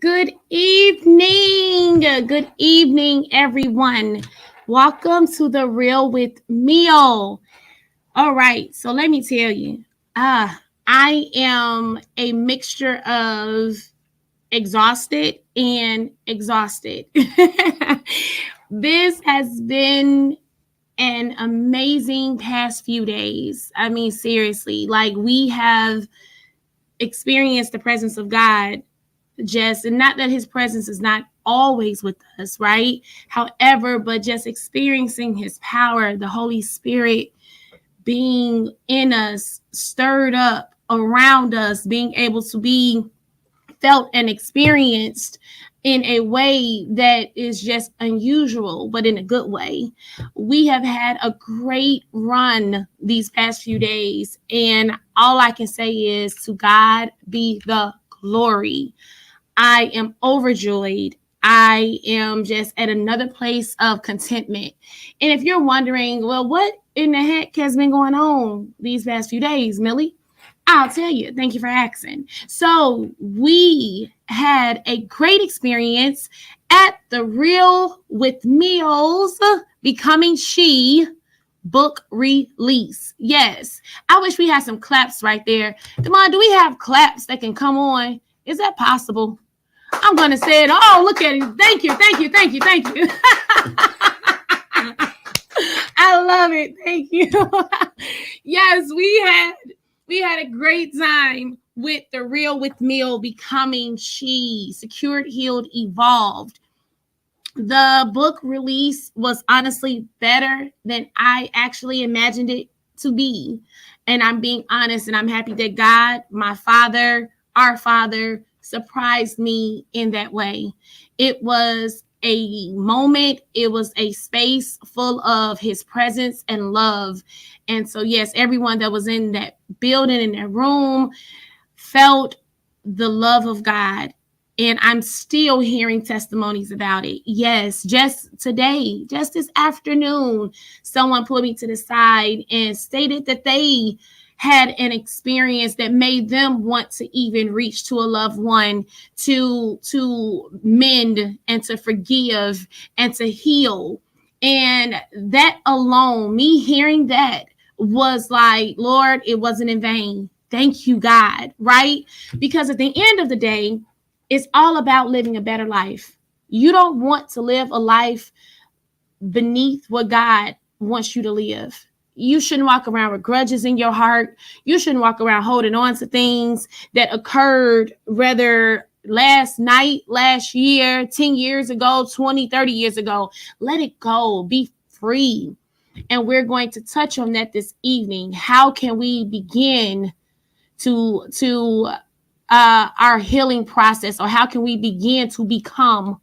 Good evening. Good evening, everyone. Welcome to the Real with Meal. All right, so let me tell you, I am a mixture of exhausted and exhausted. This has been an amazing past few days. I mean, seriously, like we have experienced the presence of God just, and not that his presence is not always with us, right? However, but just experiencing his power, the Holy Spirit being in us, stirred up around us, being able to be felt and experienced in a way that is just unusual, but in a good way. We have had a great run these past few days, and all I can say is to God be the glory. I am overjoyed. I am just at another place of contentment. And if you're wondering, well, what in the heck has been going on these past few days, Millie? I'll tell you. Thank you for asking. So, we had a great experience at the Real with Meals Becoming She book release. Yes. I wish we had some claps right there. Come on, do we have claps that can come on? Is that possible? I'm going to say it. Oh, look at it. Thank you. I love it. Thank you. Yes, we had a great time with the Real with Meal Becoming She, Secured, Healed, Evolved. The book release was honestly better than I actually imagined it to be. And I'm being honest, and I'm happy that God, my Father, our Father, surprised me in that way. It was a moment, it was a space full of his presence and love. And so, yes, everyone that was in that building, in that room, felt the love of God. And I'm still hearing testimonies about it. Yes, just today, just this afternoon, someone pulled me to the side and stated that they had an experience that made them want to even reach to a loved one to mend and to forgive and to heal. And that alone, me hearing that was like, Lord, it wasn't in vain. Thank you, God, right? Because at the end of the day, it's all about living a better life. You don't want to live a life beneath what God wants you to live. You shouldn't walk around with grudges in your heart. You shouldn't walk around holding on to things that occurred whether last night, last year, 10 years ago, 20, 30 years ago. Let it go. Be free. And we're going to touch on that this evening. How can we begin to our healing process, or how can we begin to become?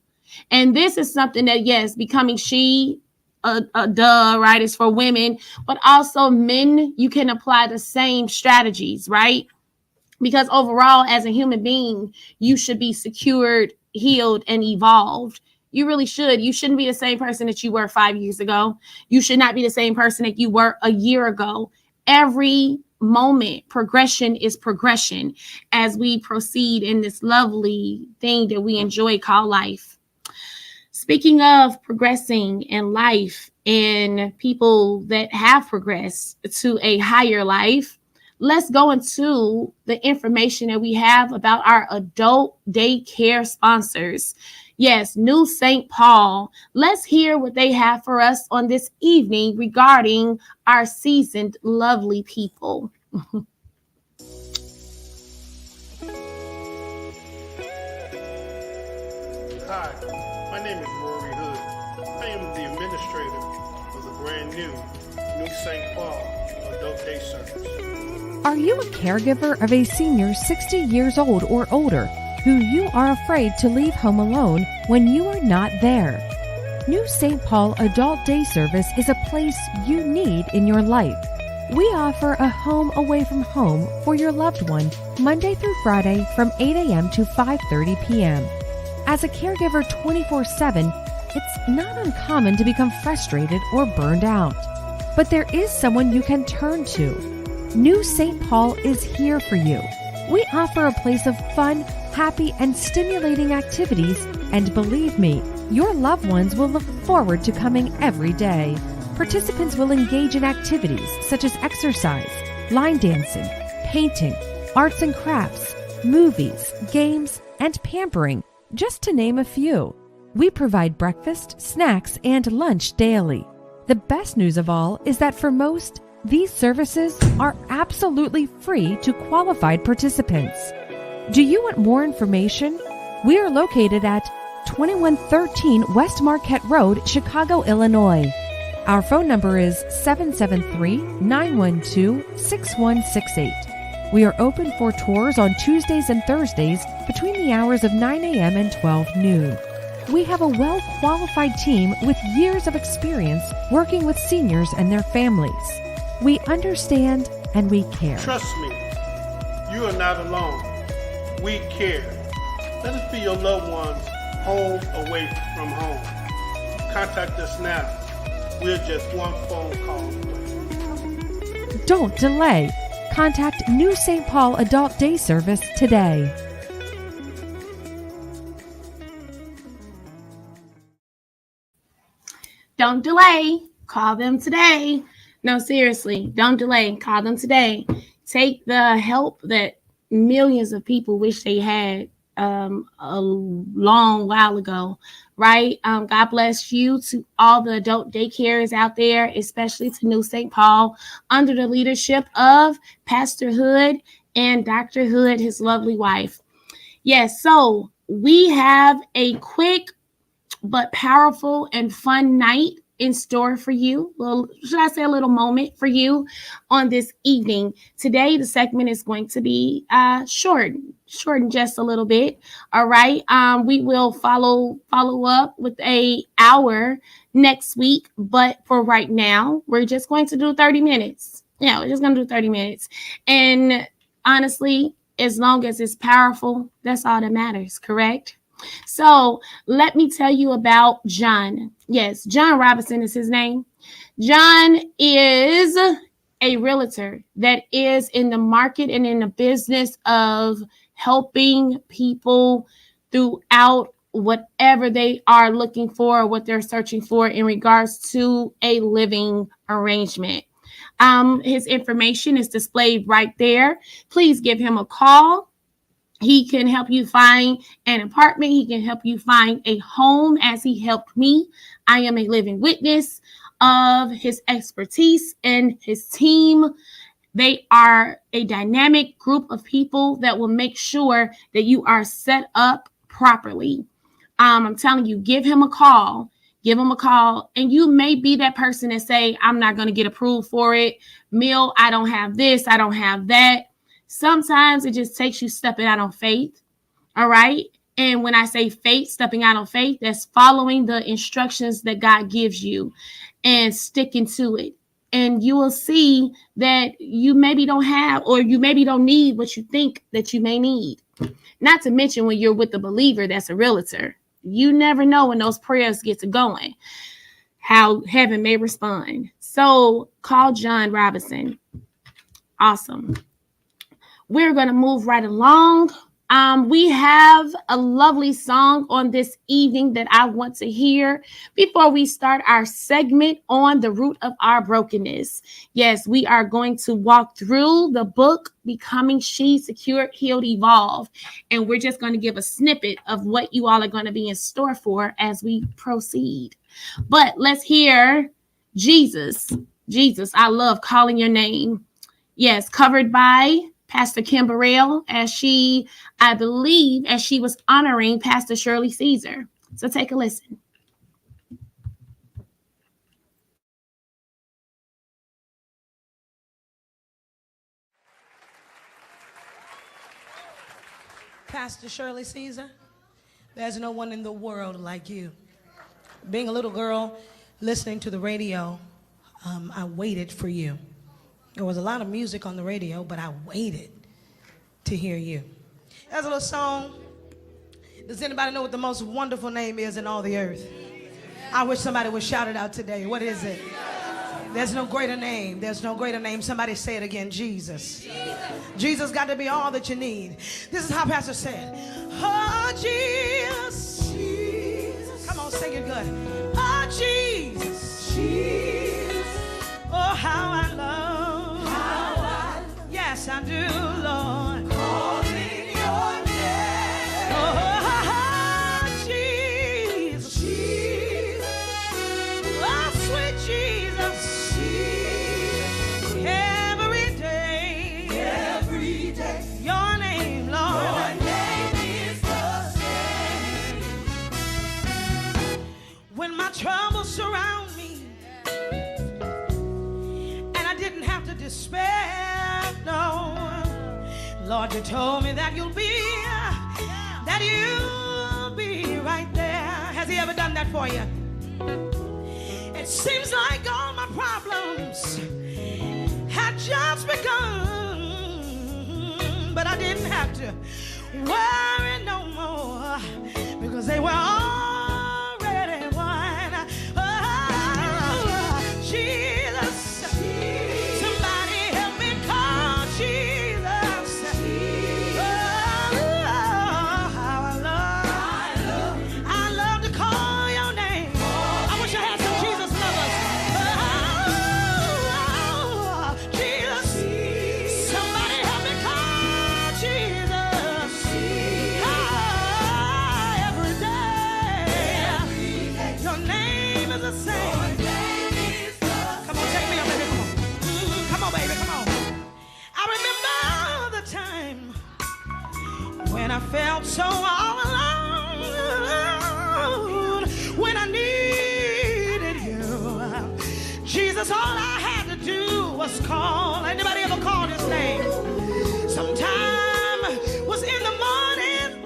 And this is something that, yes, becoming she, right, is for women, but also men, you can apply the same strategies, right? Because overall, as a human being, you should be secured, healed, and evolved. You really should. You shouldn't be the same person that you were 5 years ago. You should not be the same person that you were a year ago. Every moment, progression is progression as we proceed in this lovely thing that we enjoy called life. Speaking of progressing in life and people that have progressed to a higher life, let's go into the information that we have about our adult daycare sponsors. Yes, New St. Paul. Let's hear what they have for us on this evening regarding our seasoned, lovely people. Hi, my name is Rory Hood. I am the administrator of the brand new St. Paul Adult Day Service. Are you a caregiver of a senior 60 years old or older who you are afraid to leave home alone when you are not there? New St. Paul Adult Day Service is a place you need in your life. We offer a home away from home for your loved one Monday through Friday from 8 a.m. to 5:30 p.m. As a caregiver 24/7, it's not uncommon to become frustrated or burned out. But there is someone you can turn to. New St. Paul is here for you. We offer a place of fun, happy, and stimulating activities, and believe me, your loved ones will look forward to coming every day. Participants will engage in activities such as exercise, line dancing, painting, arts and crafts, movies, games, and pampering, just to name a few. We provide breakfast, snacks, and lunch daily. The best news of all is that for most, these services are absolutely free to qualified participants. Do you want more information? We are located at 2113 West Marquette Road, Chicago, Illinois. Our phone number is 773-912-6168. We are open for tours on Tuesdays and Thursdays between the hours of 9 a.m. and 12 noon. We have a well-qualified team with years of experience working with seniors and their families. We understand and we care. Trust me, you are not alone. We care. Let us be your loved ones, home away from home. Contact us now. We're just one phone call away. Don't delay. Contact New St. Paul Adult Day Service today. Don't delay. Call them today. No, seriously, don't delay. Call them today. Take the help that millions of people wish they had a long while ago, right? God bless you to all the adult daycares out there, especially to New St. Paul, under the leadership of Pastor Hood and Dr. Hood, his lovely wife. Yes, so we have a quick but powerful and fun night in store for you. Well, should I say a little moment for you on this evening? Today, the segment is going to be shortened just a little bit. All right. We will follow up with an hour next week. But for right now, we're just going to do 30 minutes. Yeah, we're just going to do 30 minutes. And honestly, as long as it's powerful, that's all that matters. Correct? So let me tell you about John. Yes, John Robinson is his name. John is a realtor that is in the market and in the business of helping people throughout whatever they are looking for, what they're searching for in regards to a living arrangement. His information is displayed right there. Please give him a call. He can help you find an apartment. He can help you find a home as he helped me. I am a living witness of his expertise and his team. They are a dynamic group of people that will make sure that you are set up properly. I'm telling you, give him a call. Give him a call. And you may be that person that say, I'm not going to get approved for it. Mill, I don't have this. I don't have that. Sometimes it just takes you stepping out on faith. All right. And when I say faith, stepping out on faith, that's following the instructions that God gives you and sticking to it. And you will see that you maybe don't have, or you maybe don't need what you think that you may need. Not to mention when you're with a believer that's a realtor. You never know when those prayers get to going, how heaven may respond. So call John Robinson. Awesome. We're going to move right along. We have a lovely song on this evening that I want to hear before we start our segment on the root of our brokenness. Yes, we are going to walk through the book, Becoming She, Secured, Healed, Evolved. And we're just going to give a snippet of what you all are going to be in store for as we proceed. But let's hear Jesus. Jesus, I love calling your name. Yes, covered by Pastor Kim Burrell, as she was honoring Pastor Shirley Caesar. So take a listen. Pastor Shirley Caesar, there's no one in the world like you. Being a little girl, listening to the radio, I waited for you. There was a lot of music on the radio, but I waited to hear you. There's a little song. Does anybody know what the most wonderful name is in all the earth? I wish somebody would shout it out today. What is it? There's no greater name. There's no greater name. Somebody say it again. Jesus. Jesus got to be all that you need. This is how Pastor said. Oh, Jesus. Jesus. Come on, sing it good. Oh, Jesus. Jesus. Oh, how I love. Yes, I do, Lord. Calling your name. Oh, Jesus. Jesus. Oh, sweet Jesus. Every day, your name, Lord. Your name is the same. When my troubles surround me, and I didn't have to despair, no. Lord, you told me that you'll be right there. Has he ever done that for you? It seems like all my problems had just begun, but I didn't have to worry no more because they were already won. Oh, Jesus, somebody help me call Jesus. Oh, how I love to call your name. I wish I had some Jesus lovers. Jesus, somebody help me call Jesus. Every day, your name is the same. Come on, take me up, baby, come on. Come on, baby, come on. I remember the time when I felt so all alone, when I needed you. Jesus, all I had to do was call. Anybody ever called his name? Sometime was in the morning,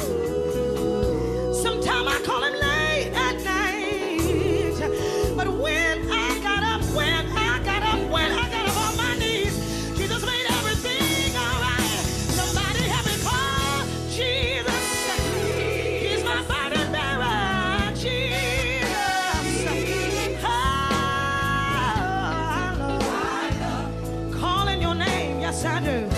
sometime I call him late at night. But when I got up on my knees, Jesus made everything all right. Somebody help me call Jesus. He's my burden bearer. Jesus. I love calling your name. Yes, I do.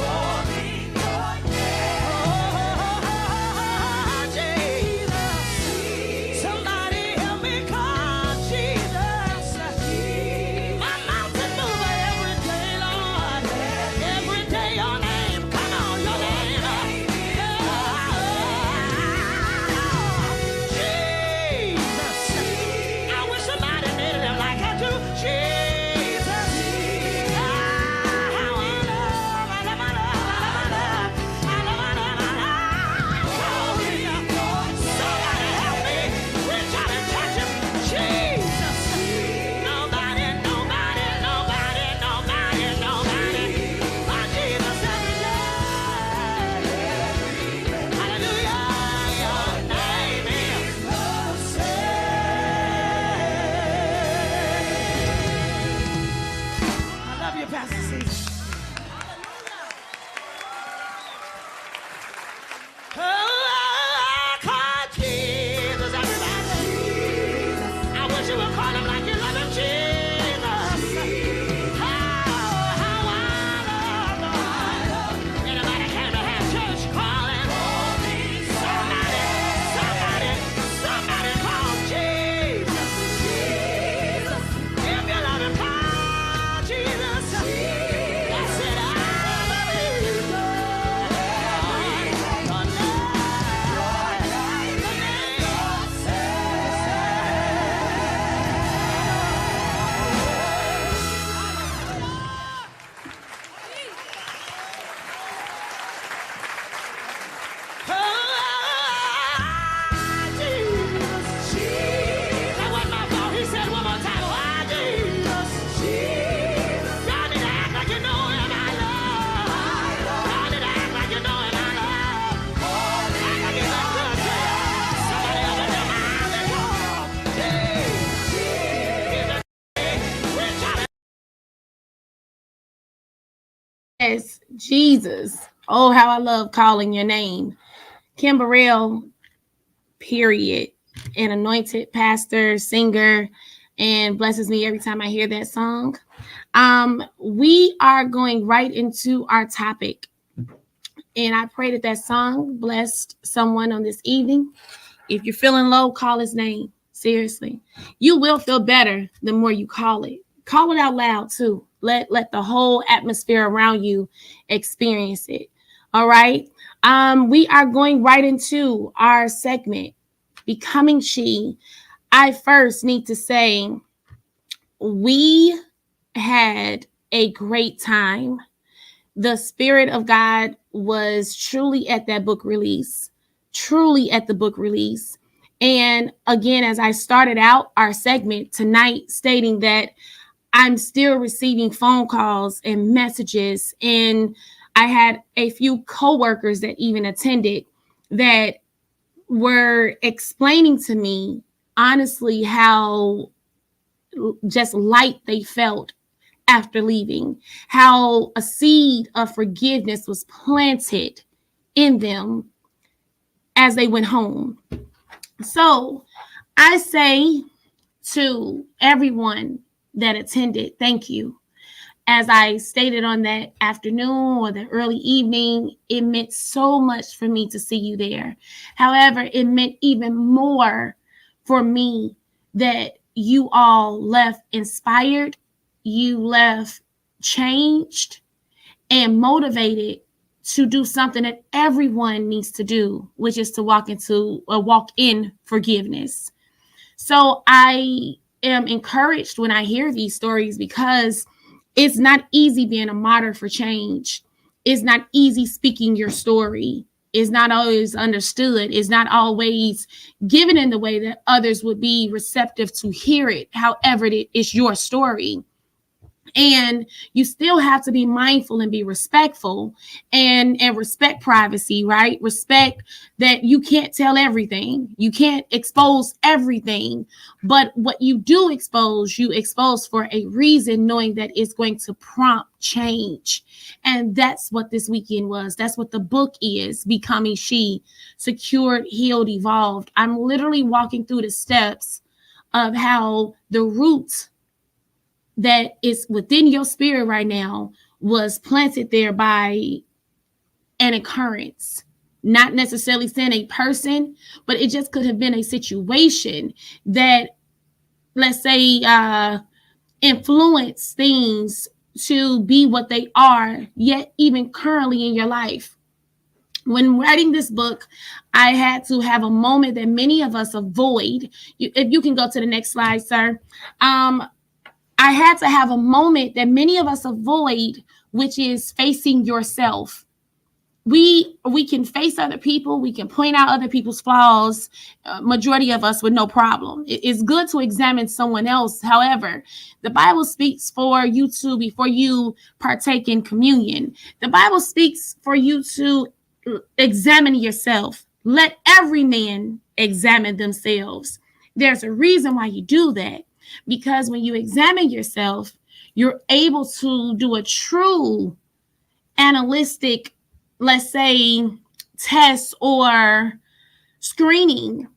Yes, Jesus. Oh, how I love calling your name. Kim Burrell, period. An anointed pastor, singer, and blesses me every time I hear that song. We are going right into our topic. And I pray that song blessed someone on this evening. If you're feeling low, call his name. Seriously. You will feel better the more you call it. Call it out loud too. Let the whole atmosphere around you experience it. All right. We are going right into our segment, Becoming She. I first need to say we had a great time. The Spirit of God was truly at that book release, truly at the book release. And again, as I started out our segment tonight, stating that I'm still receiving phone calls and messages, and I had a few coworkers that even attended that were explaining to me honestly how just light they felt after leaving, how a seed of forgiveness was planted in them as they went home. So I say to everyone that attended, thank you. As I stated on that afternoon or the early evening, it meant so much for me to see you there. However, it meant even more for me that you all left inspired, you left changed and motivated to do something that everyone needs to do, which is to walk in forgiveness. So I am encouraged when I hear these stories, because it's not easy being a martyr for change. It's not easy speaking your story. It's not always understood. It's not always given in the way that others would be receptive to hear it. However, it's your story. And you still have to be mindful and be respectful and respect privacy, right? Respect that you can't tell everything. You can't expose everything. But what you do expose, you expose for a reason, knowing that it's going to prompt change. And that's what this weekend was. That's what the book is, Becoming She, Secured, Healed, Evolved. I'm literally walking through the steps of how the roots that is within your spirit right now was planted there by an occurrence, not necessarily saying a person, but it just could have been a situation that, let's say, influence things to be what they are, yet even currently in your life. When writing this book, I had to have a moment that many of us avoid. If you can go to the next slide, sir. I had to have a moment that many of us avoid, which is facing yourself. We can face other people. We can point out other people's flaws. Majority of us with no problem. It's good to examine someone else. However, the Bible speaks for you to, before you partake in communion, the Bible speaks for you to examine yourself. Let every man examine themselves. There's a reason why you do that. Because when you examine yourself, you're able to do a true analytic, let's say, test or screening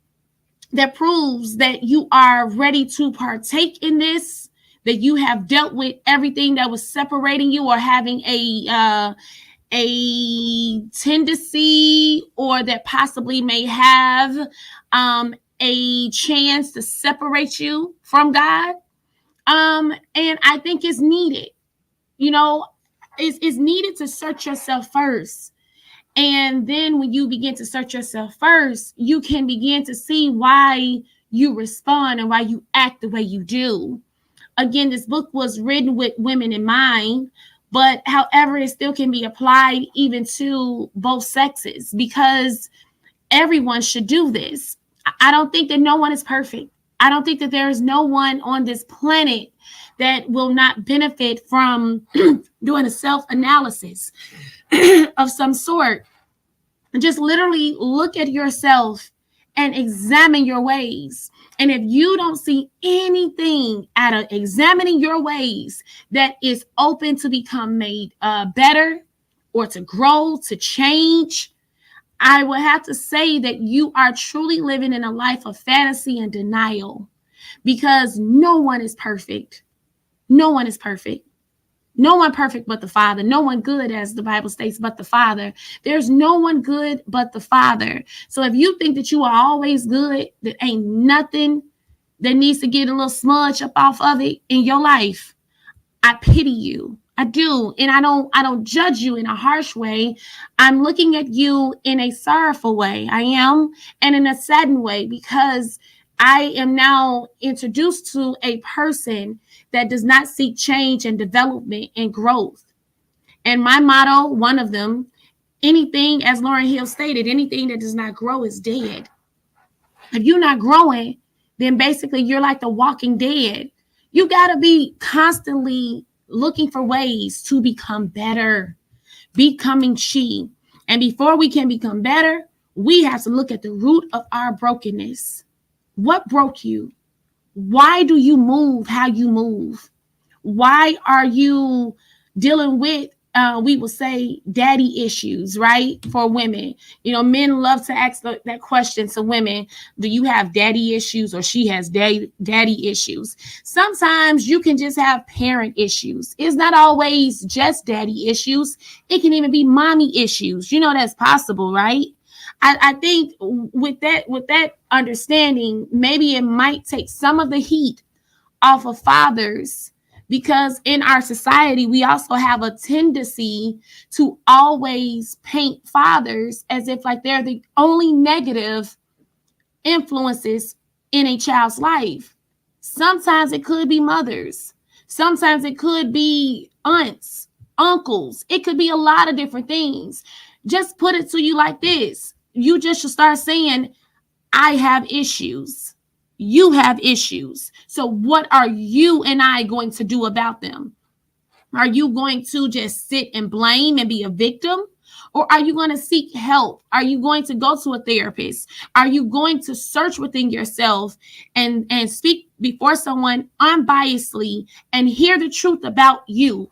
that proves that you are ready to partake in this, that you have dealt with everything that was separating you or having a tendency, or that possibly may have a chance to separate you from God. And I think it's needed. It's needed to search yourself first. And then when you begin to search yourself first, you can begin to see why you respond and why you act the way you do. Again, this book was written with women in mind, but however, it still can be applied even to both sexes, because everyone should do this. I don't think that no one is perfect. I don't think that there is no one on this planet that will not benefit from doing a self-analysis of some sort. And just literally look at yourself and examine your ways. And if you don't see anything out of examining your ways that is open to become made better or to grow, to change, I would have to say that you are truly living in a life of fantasy and denial, because no one is perfect. No one is perfect. No one perfect but the Father. No one good, as the Bible states, but the Father. There's no one good but the Father. So if you think that you are always good, there ain't nothing that needs to get a little smudge up off of it in your life, I pity you. I do. And I don't judge you in a harsh way. I'm looking at you in a sorrowful way. I am. And in a saddened way, because I am now introduced to a person that does not seek change and development and growth. And my motto, one of them, anything, as Lauryn Hill stated, anything that does not grow is dead. If you're not growing, then basically you're like the walking dead. You got to be constantly looking for ways to become better, becoming she. And before we can become better, we have to look at the root of our brokenness. What broke you? Why do you move how you move? Why are you dealing with, we will say, daddy issues, right? For women, men love to ask that question to women. Do you have daddy issues, or she has daddy issues? Sometimes you can just have parent issues. It's not always just daddy issues. It can even be mommy issues. That's possible, right? I think with that understanding, maybe it might take some of the heat off of fathers, because in our society, we also have a tendency to always paint fathers as if like they're the only negative influences in a child's life. Sometimes it could be mothers. Sometimes it could be aunts, uncles. It could be a lot of different things. Just put it to you like this. You just should start saying, I have issues. You have issues. So what are you and I going to do about them? Are you going to just sit and blame and be a victim? Or are you going to seek help? Are you going to go to a therapist? Are you going to search within yourself and speak before someone unbiasedly and hear the truth about you?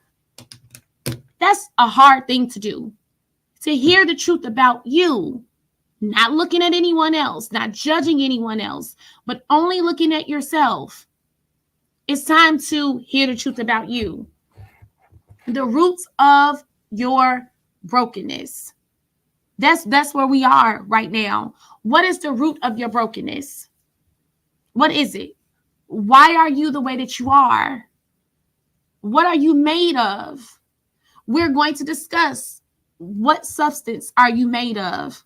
That's a hard thing to do. To hear the truth about you. Not looking at anyone else, not judging anyone else, but only looking at yourself. It's time to hear the truth about you. The roots of your brokenness. That's where we are right now. What is the root of your brokenness? What is it? Why are you the way that you are? What are you made of? We're going to discuss, what substance are you made of?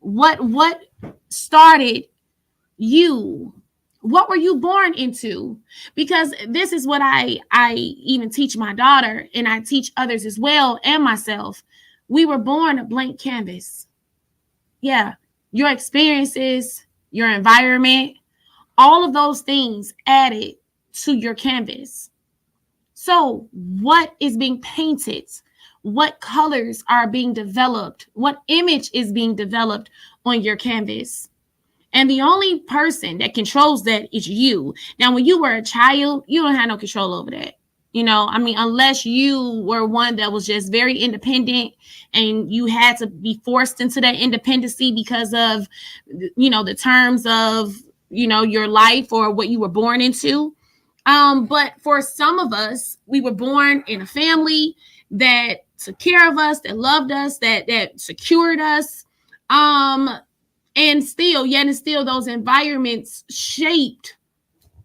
What started you? What were you born into? Because this is what I even teach my daughter, and I teach others as well, and myself. We were born a blank canvas. Yeah, your experiences, your environment, all of those things added to your canvas. So what is being painted? What colors are being developed? What image is being developed on your canvas? And the only person that controls that is you. Now, when you were a child, you don't have no control over that. Unless you were one that was just very independent and you had to be forced into that independency because of, the terms of, your life or what you were born into. But for some of us, we were born in a family that took care of us, that loved us, that secured us. And still those environments shaped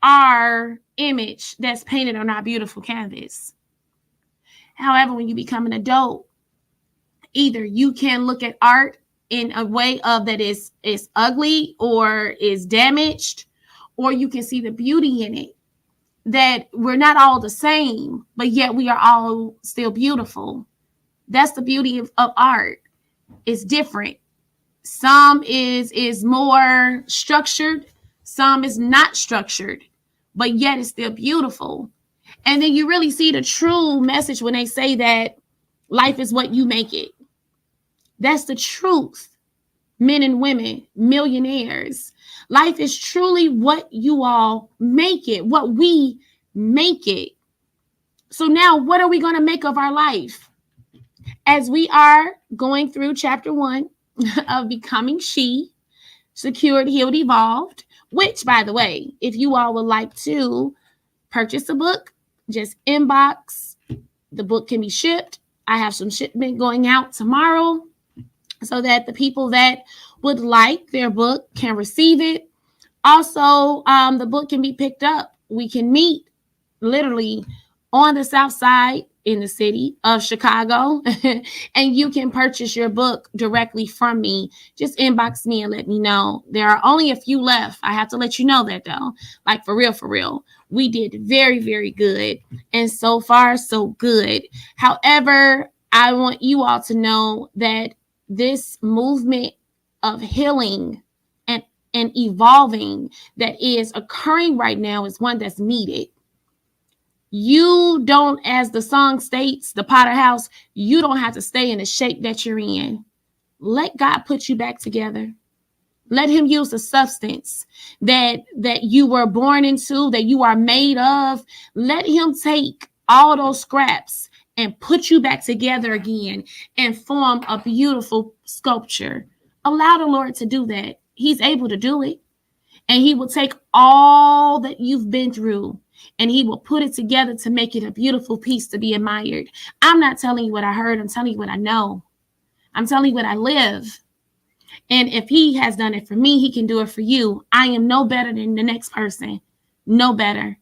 our image that's painted on our beautiful canvas. However, when you become an adult, either you can look at art in a way of that is ugly or is damaged, or you can see the beauty in it, that we're not all the same, but yet we are all still beautiful. That's the beauty of art. It's different. Some is more structured, some is not structured, but yet it's still beautiful. And then you really see the true message when they say that life is what you make it. That's the truth. Men and women, millionaires. Life is truly what you all make it, what we make it. So now what are we going to make of our life? As we are going through chapter 1 of Becoming She, Secured, Healed, Evolved, which, by the way, if you all would like to purchase a book, just inbox. The book can be shipped. I have some shipment going out tomorrow so that the people that would like their book can receive it. Also, the book can be picked up. We can meet literally on the south side in the city of Chicago, and you can purchase your book directly from me. Just inbox me and let me know. There are only a few left. I have to let you know that, though. Like, for real. We did very, very good. And so far, so good. However, I want you all to know that this movement of healing and evolving that is occurring right now is one that's needed. You don't, as the song states, the Potter House, you don't have to stay in the shape that you're in. Let God put you back together. Let him use the substance that you were born into, that you are made of. Let him take all those scraps and put you back together again and form a beautiful sculpture. Allow the Lord to do that. He's able to do it. And he will take all that you've been through and he will put it together to make it a beautiful piece to be admired. I'm not telling you what I heard. I'm telling you what I know. I'm telling you what I live. And if he has done it for me, he can do it for you. I am no better than the next person. No better.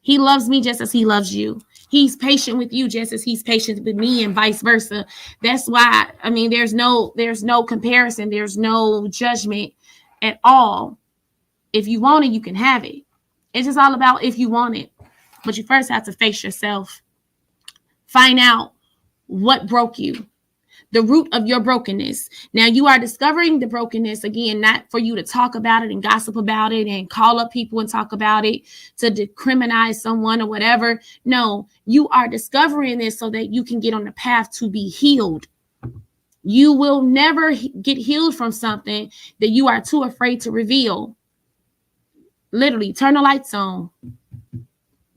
He loves me just as he loves you. He's patient with you just as he's patient with me, and vice versa. That's why, I mean, there's no comparison. There's no judgment at all. If you want it, you can have it. It's just all about if you want it. But you first have to face yourself. Find out what broke you. The root of your brokenness. Now, you are discovering the brokenness, again, not for you to talk about it and gossip about it and call up people and talk about it to decriminalize someone or whatever. No, you are discovering this so that you can get on the path to be healed. You will never get healed from something that you are too afraid to reveal. Literally, turn the lights on.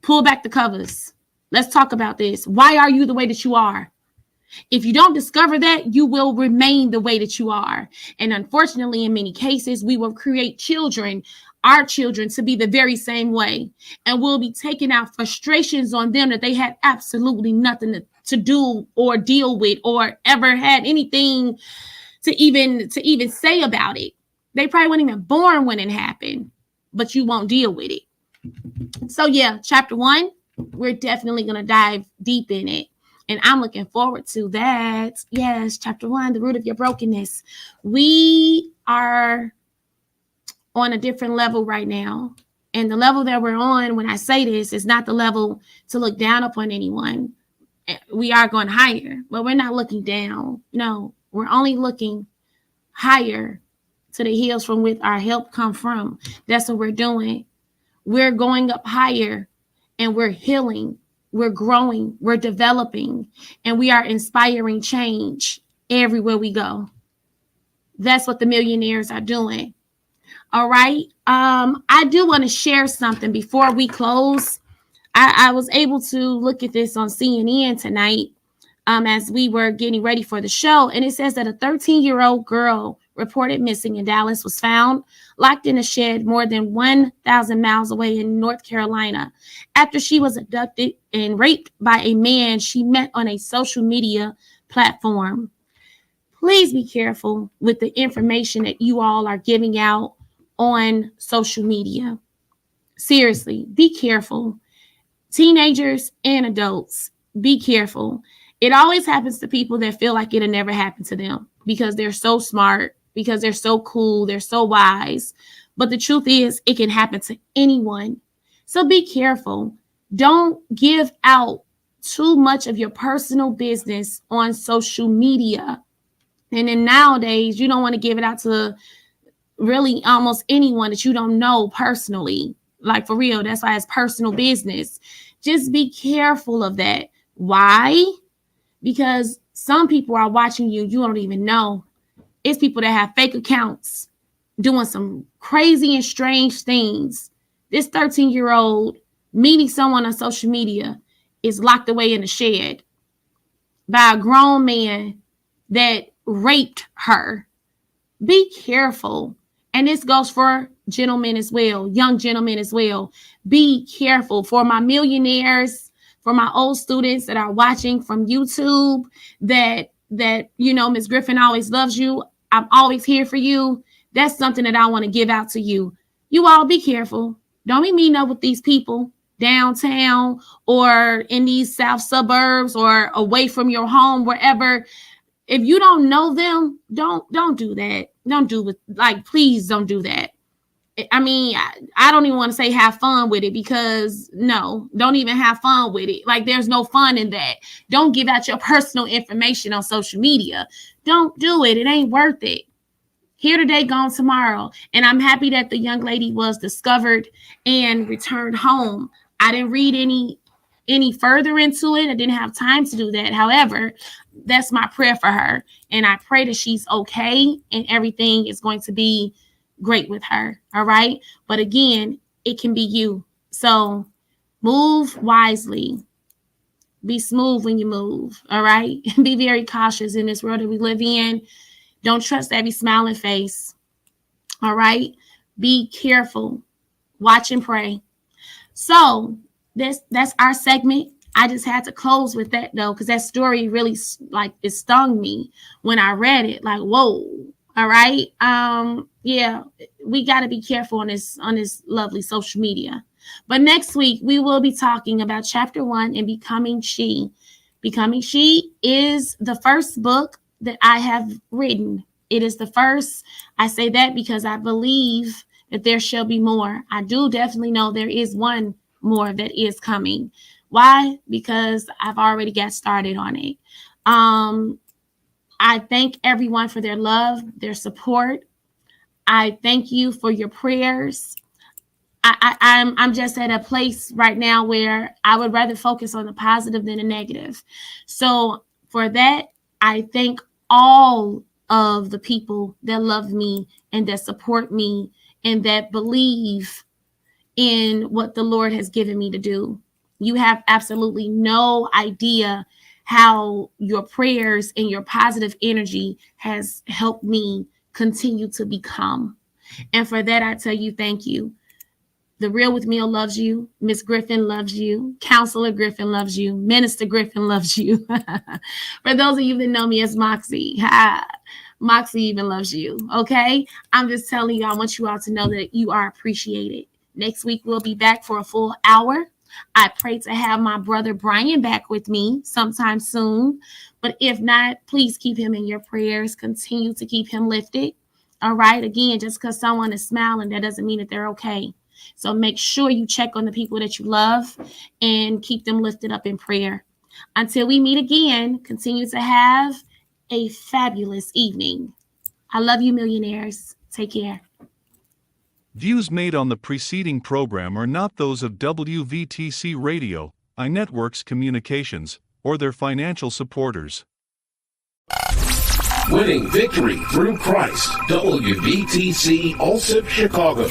Pull back the covers. Let's talk about this. Why are you the way that you are? If you don't discover that, you will remain the way that you are. And unfortunately, in many cases, we will create children, our children, to be the very same way. And we'll be taking out frustrations on them that they had absolutely nothing to do or deal with or ever had anything to even say about it. They probably weren't even born when it happened, but you won't deal with it. So yeah, chapter 1, we're definitely going to dive deep in it. And I'm looking forward to that. Yes, chapter 1, the root of your brokenness. We are on a different level right now. And the level that we're on, when I say this, is not the level to look down upon anyone. We are going higher, but we're not looking down. No, we're only looking higher to the hills from which our help come from. That's what we're doing. We're going up higher and we're healing. We're growing, we're developing, and we are inspiring change everywhere we go. That's what the millionaires are doing. All right. I do want to share something before we close. I was able to look at this on CNN tonight as we were getting ready for the show. And it says that a 13-year-old girl reported missing in Dallas was found locked in a shed more than 1,000 miles away in North Carolina after she was abducted and raped by a man she met on a social media platform. Please be careful with the information that you all are giving out on social media. Seriously, be careful. Teenagers and adults, be careful. It always happens to people that feel like it'll never happen to them because they're so smart, because they're so cool, they're so wise. But the truth is, it can happen to anyone. So be careful. Don't give out too much of your personal business on social media. And then nowadays, you don't want to give it out to really almost anyone that you don't know personally. Like, for real, that's why it's personal business. Just be careful of that. Why? Because some people are watching you don't even know. It's people that have fake accounts doing some crazy and strange things. This 13-year-old meeting someone on social media is locked away in a shed by a grown man that raped her. Be careful. And this goes for gentlemen as well, young gentlemen as well. Be careful. For my millionaires, for my old students that are watching from YouTube, that Ms. Griffin always loves you. I'm always here for you. That's something that I want to give out to you. You all be careful. Don't be meeting up with these people downtown or in these south suburbs or away from your home, wherever. If you don't know them, don't do that. Don't do it. Like, please don't do that. I mean, I don't even want to say have fun with it, because no, don't even have fun with it. Like, there's no fun in that. Don't give out your personal information on social media. Don't do it. It ain't worth it. Here today, gone tomorrow. And I'm happy that the young lady was discovered and returned home. I didn't read any further into it. I didn't have time to do that. However, that's my prayer for her. And I pray that she's okay and everything is going to be great with her. All right. But again, it can be you. So move wisely. Be smooth when you move. All right. Be very cautious in this world that we live in. Don't trust every smiling face. All right. Be careful. Watch and pray. So that's our segment. I just had to close with that though, because that story really it stung me when I read it. Like, whoa. All right. Yeah, we got to be careful on this lovely social media. But next week we will be talking about chapter 1 in Becoming She. Becoming She is the first book that I have written. It is the first. I say that because I believe that there shall be more. I do definitely know there is one more that is coming. Why? Because I've already got started on it. I thank everyone for their love, their support. I thank you for your prayers. I'm just at a place right now where I would rather focus on the positive than the negative. So for that, I thank all of the people that love me and that support me and that believe in what the Lord has given me to do. You have absolutely no idea how your prayers and your positive energy has helped me continue to become. And for that, I tell you, thank you. The Real with Meal loves you. Miss Griffin loves you. Counselor Griffin loves you. Minister Griffin loves you. For those of you that know me as Moxie, Moxie even loves you. Okay? I'm just telling you, I want you all to know that you are appreciated. Next week, we'll be back for a full hour. I pray to have my brother Brian back with me sometime soon. But if not, please keep him in your prayers. Continue to keep him lifted. All right? Again, just because someone is smiling, that doesn't mean that they're okay. So make sure you check on the people that you love and keep them lifted up in prayer. Until we meet again, continue to have a fabulous evening. I love you, millionaires. Take care. Views made on the preceding program are not those of WVTC Radio, iNetworks Communications, or their financial supporters. Winning victory through Christ. WVTC Allsip Chicago.